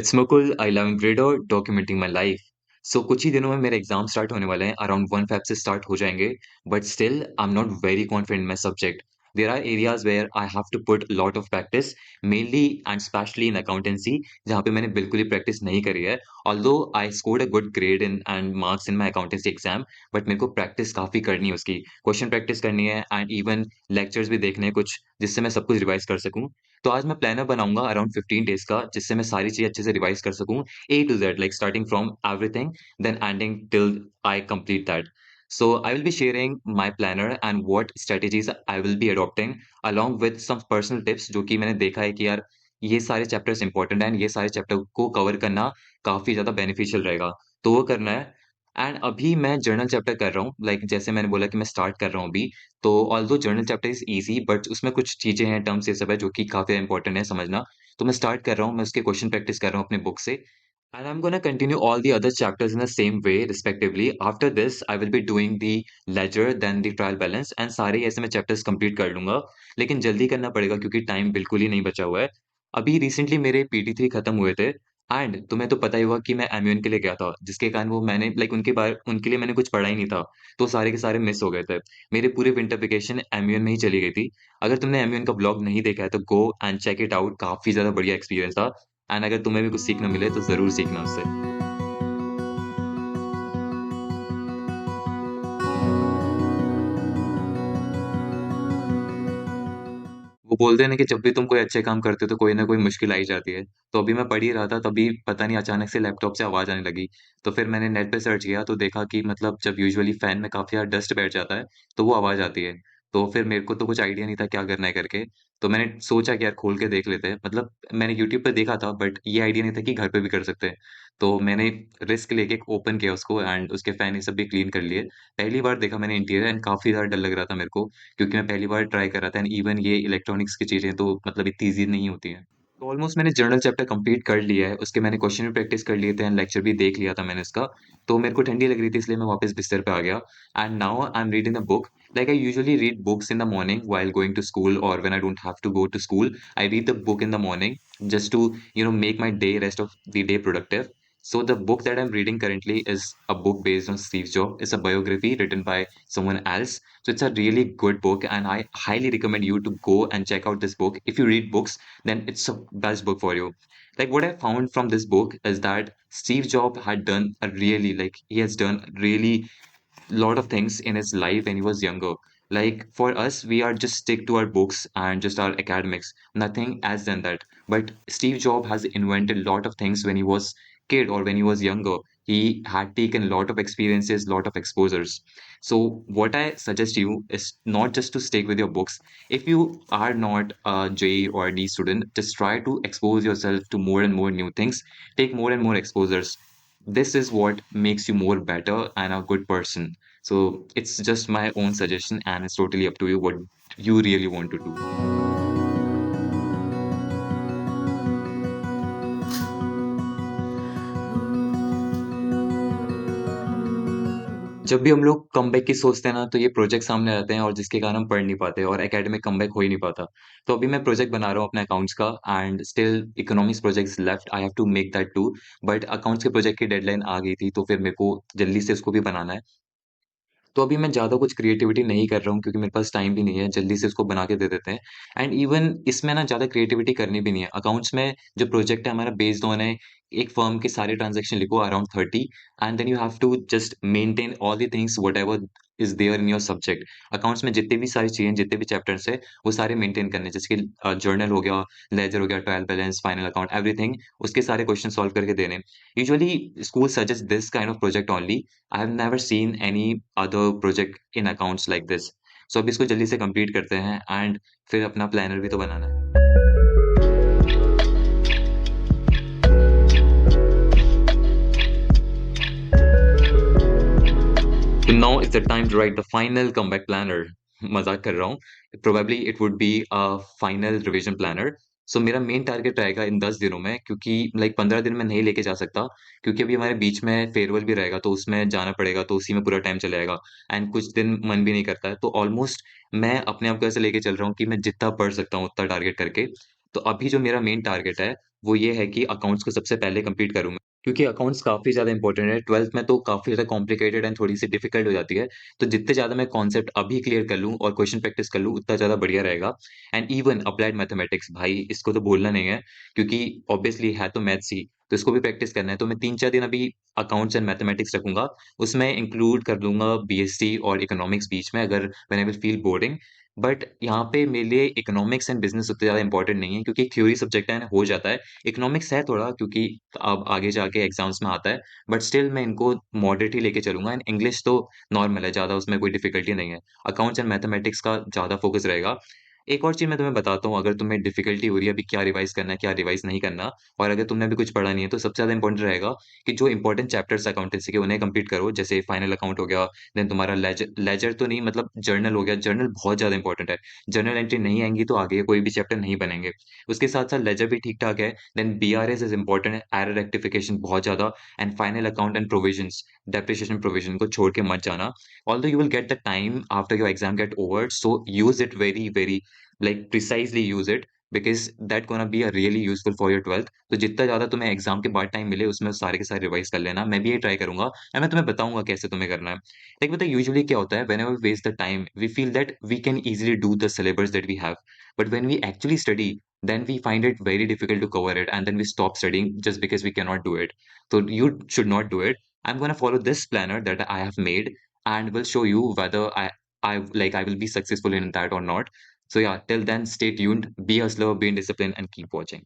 It's Mukul, I love grader documenting my life. So कुछ ही दिनों में मेरे एग्जाम स्टार्ट होने वाले हैं, अराउंड 1 फेब से स्टार्ट हो जाएंगे। But still I am not very confident in my subject. There are areas where I have to put lot of practice, mainly and specially in accountancy, जहाँ पे मैंने बिल्कुल ही प्रैक्टिस नहीं करी है। Although I scored a good grade in and marks in my accountancy exam, but मेरे को प्रैक्टिस काफी करनी है, उसकी क्वेश्चन प्रैक्टिस करनी है एंड इवन लेक्चर्स भी देखने हैं कुछ, जिससे मैं सब कुछ रिवाइज कर सकूं। तो आज मैं प्लानर बनाऊँगा अराउंड 15 डेज़ का, जिससे मैं सारी चीज़ें अच्छे से रिवाइज़ कर सकूँ, A to Z, like starting from everything, then ending till I complete that. So I will be sharing my planner and what strategies I will be adopting along with some personal tips, जो कि मैंने देखा है कि यार ये सारे chapters important हैं, ये सारे चैप्टर को कवर करना काफ़ी ज़्यादा बेनिफिशियल रहेगा। तो वो करना है। एंड अभी मैं जर्नल चैप्टर कर रहा हूँ, लाइक जैसे मैंने बोला कि मैं स्टार्ट कर रहा हूँ अभी। तो although journal chapter is easy, but उसमें कुछ चीज़ें हैं, टर्म्स ये सब है जो कि काफ़ी इम्पोर्टेंट है समझना। तो मैं स्टार्ट कर रहा हूँ, मैं उसके क्वेश्चन प्रैक्टिस कर रहा हूँ अपने बुक से। And I am gonna continue all the other chapters in the same way respectively. After this I will be doing the ledger then the trial balance, and सारे ऐसे मैं चैप्टर्स कंप्लीट कर लूँगा। लेकिन जल्दी करना पड़ेगा क्योंकि टाइम बिल्कुल ही नहीं बचा हुआ है। अभी रिसेंटली मेरे पीटी3 खत्म हुए थे, एंड तुम्हें तो पता ही होगा कि मैं एमयूएन के लिए गया था, जिसके कारण वो मैंने लाइक उनके लिए मैंने कुछ पढ़ा ही नहीं था। तो सारे के सारे मिस हो गए थे। मेरे पूरे विंटर वेकेशन एमयूएन में ही चली गई थी। अगर तुमने एमयूएन का ब्लॉग नहीं देखा है तो go and check it out, काफ़ी ज़्यादा बढ़िया एक्सपीरियंस था। एंड अगर तुम्हें भी कुछ सीखना मिले तो ज़रूर सीखना उससे। वो बोलते हैं ना कि जब भी तुम कोई अच्छे काम करते हो तो कोई ना कोई मुश्किल आ ही जाती है। तो अभी मैं पढ़ ही रहा था, तभी पता नहीं अचानक से लैपटॉप से आवाज़ आने लगी। तो फिर मैंने नेट पे सर्च किया तो देखा कि मतलब जब यूजुअली फैन में काफ़ी ज़्यादा डस्ट बैठ जाता है, तो वो आवाज़ आती है। तो फिर मेरे को तो कुछ आइडिया नहीं था क्या करना है करके। तो मैंने सोचा कि यार खोल के देख लेते हैं। मतलब मैंने यूट्यूब पे देखा था, बट ये आइडिया नहीं था कि घर पे भी कर सकते हैं। तो मैंने रिस्क लेके ओपन किया उसको एंड उसके फैन ये सब भी क्लीन कर लिए। पहली बार देखा मैंने इंटीरियर, एंड काफ़ी ज़्यादा डर लग रहा था मेरे को, क्योंकि मैं पहली बार ट्राई कर रहा था, एंड इवन ये इलेक्ट्रॉनिक्स की चीज़ें तो मतलब इतनी ईज़ी नहीं होती हैं। तो ऑलमोस्ट मैंने जर्नल चैप्टर कंप्लीट कर लिया है, उसके मैंने क्वेश्चन भी प्रैक्टिस कर लिए थे एंड लेक्चर भी देख लिया था मैंने इसका। तो मेरे को ठंडी लग रही थी, इसलिए मैं वापस बिस्तर पे आ गया। And now I am reading the book. Like I usually read books in the morning while going to school, और when I don't have to go to school, I read the book in the morning just to make my day rest of the day productive. So the book that I'm reading currently is a book based on Steve Jobs. It's a biography written by someone else. So it's a really good book, and I highly recommend you to go and check out this book. If you read books, then it's a best book for you. Like what I found from this book is that Steve Jobs had done a really, like he has done really lot of things in his life when he was younger. Like for us, we are just stick to our books and just our academics, nothing else than that. But Steve Jobs has invented a lot of things when he was kid or when he was younger. He had taken a lot of experiences, lot of exposures. So what I suggest you is not just to stick with your books. If you are not a J or a D student, just try to expose yourself to more and more new things. Take more and more exposures. This is what makes you more better and a good person. So it's just my own suggestion, and it's totally up to you what you really want to do. जब भी हम लोग comeback की सोचते हैं ना, तो ये प्रोजेक्ट सामने आते हैं और जिसके कारण हम पढ़ नहीं पाते और एकेडमिक कमबैक हो ही नहीं पाता। तो अभी मैं प्रोजेक्ट बना रहा हूँ अपने अकाउंट्स का, and still economics project is left, I have to make that too. But accounts के प्रोजेक्ट की डेडलाइन आ गई थी, तो फिर मेरे को जल्दी से उसको भी बनाना है। तो अभी मैं ज़्यादा कुछ क्रिएटिविटी नहीं कर रहा हूँ क्योंकि मेरे पास टाइम भी नहीं है, जल्दी से उसको बना के दे देते हैं। एंड इवन इसमें ना ज़्यादा क्रिएटिविटी करनी भी नहीं है। अकाउंट्स में जो प्रोजेक्ट है हमारा बेस्ड ऑन है, एक फर्म के सारे ट्रांज़ैक्शन लिखो around 30, and then you have to just maintain all the things whatever is there in your subject. Accounts में जितनी भी सारी चीज़ें, जितने भी चैप्टर्स हैं, वो सारे मेंटेन करने हैं। जैसे कि जर्नल हो गया, लेजर हो गया, trial balance, final account, everything, उसके सारे क्वेश्चन सॉल्व करके देने हैं। Usually school suggest this kind of project only. I have never seen any other project in accounts like this. So अभी इसको जल्दी से कंप्लीट करते हैं, एंड फिर अपना प्लानर भी तो बनाना है। So now is the time to write the final comeback planner. मजाक कर रहा हूँ। Probably it would be a final revision planner. सो मेरा मेन टारगेट रहेगा इन 10 दिनों में, क्योंकि लाइक 15 दिन में नहीं लेके जा सकता, क्योंकि अभी हमारे बीच में फेयरवेल भी रहेगा, तो उसमें जाना पड़ेगा, तो उसी में पूरा टाइम चला जाएगा। एंड कुछ दिन मन भी नहीं करता है, तो ऑलमोस्ट मैं अपने आप को ऐसे लेके चल रहा हूँ कि मैं जितना पढ़ सकता हूँ उतना टारगेट करके। तो अभी जो मेरा मेन टारगेट है वो ये है कि अकाउंट्स को सबसे पहले कंप्लीट करूँगा। क्योंकि अकाउंट्स काफ़ी ज़्यादा इंपॉर्टेंट है, 12th में तो काफ़ी ज़्यादा कॉम्प्लिकेटेड एंड थोड़ी-सी डिफ़िकल्ट हो जाती है। तो जितने ज़्यादा मैं कॉन्सेप्ट अभी क्लियर कर लूँ और क्वेश्चन प्रैक्टिस कर लूँ, उतना ज़्यादा बढ़िया रहेगा। एंड इवन अप्लाइड मैथमेटिक्स भाई इसको तो भूलना नहीं है, क्योंकि ऑब्वियसली है तो मैथ्स ही, तो इसको भी प्रैक्टिस करना है। तो मैं 3-4 दिन अभी अकाउंट्स एंड मैथमेटिक्स रखूँगा। उसमें इंक्लूड कर लूँगा बीएसटी और इकोनॉमिक्स बीच में, अगर when I will feel boring. But यहाँ पे मेरे लिए इकोनॉमिक्स एंड बिज़नेस उतने ज़्यादा इंपॉर्टेंट नहीं है, क्योंकि थ्योरी सब्जेक्ट है, हो जाता है। इकोनॉमिक्स है थोड़ा, क्योंकि अब आगे जाके एग्ज़ाम्स में आता है, बट स्टिल मैं इनको मॉडरेट ही लेके चलूँगा। एंड इंग्लिश तो नॉर्मल है, ज़्यादा उसमें कोई डिफ़िकल्टी नहीं है। अकाउंट्स एंड मैथमेटिक्स का ज़्यादा फ़ोकस रहेगा। एक और चीज़ मैं तुम्हें बताता हूँ, अगर तुम्हें डिफ़िकल्टी हो रही है अभी क्या रिवाइज़ करना है, क्या रिवाइज़ नहीं करना, और अगर तुमने अभी कुछ पढ़ा नहीं है, तो सबसे ज़्यादा इम्पोर्टेंट रहेगा कि जो इम्पोर्टेंट चैप्टर्स अकाउंटेंसी के, उन्हें कंप्लीट करो। जैसे फाइनल अकाउंट हो गया, देन तुम्हारा लेजर लेजर तो नहीं, मतलब जर्नल हो गया। जर्नल बहुत ज़्यादा इम्पोर्टेंट है। जर्नल एंट्री नहीं आएँगी तो आगे कोई भी चैप्टर नहीं बनेंगे। उसके साथ-साथ लेजर भी ठीक-ठाक है। देन बीआरएस इज़ इम्पोर्टेंट है, एरर रेक्टिफिकेशन बहुत ज़्यादा। And final account and provisions, depreciation provision को छोड़ के मत जाना। Although you will get the time after your exam get over, so use it very, very, like precisely use it, because that gonna be a really useful for your 12th। तो जितना ज़्यादा तुम्हें exam के बाद time मिले, उसमें सारे के सारे रिवाइज़ कर लेना। मैं भी ये ट्राई करूँगा एंड मैं तुम्हें बताऊँगा कैसे तुम्हें करना है। लाइक पता है यूजुअली क्या होता है, whenever we waste the time, we feel that we can easily do the syllabus that we have. But when we actually study, then we find it very difficult to cover it, and then we stop studying just because we cannot do it. So you should not do it. I'm gonna follow this planner that I have made, and will show you whether I will be successful in that or not. So yeah, till then, stay tuned, be a hustler, be in discipline, and keep watching.